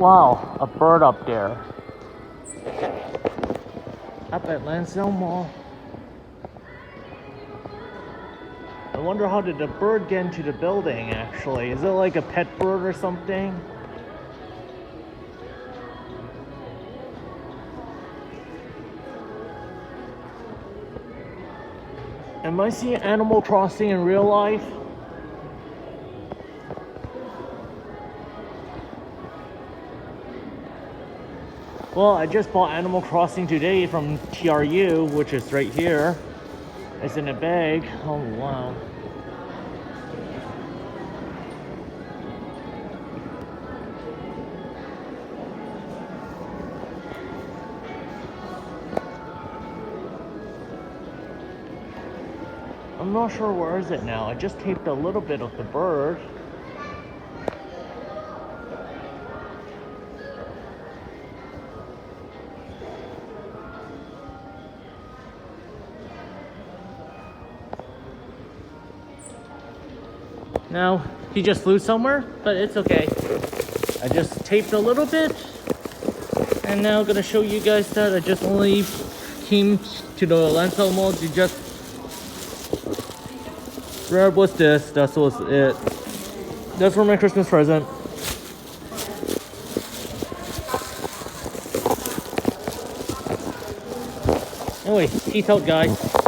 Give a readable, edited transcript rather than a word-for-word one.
Wow, a bird up there. Up at Lansdowne Mall. I wonder how did the bird get into the building actually? Is it like a pet bird or something? Am I seeing Animal Crossing in real life? Well, I just bought Animal Crossing today from TRU, which is right here. It's in a bag. Oh, wow. I'm not sure where is it now. I just taped a little bit of the bird. Now, he just flew somewhere, but it's okay. I just taped a little bit. And now I'm gonna show you guys that I just only came to the Lansdowne Mall to just grab what's this. That was it. That's for my Christmas present. Anyway, peace out guys.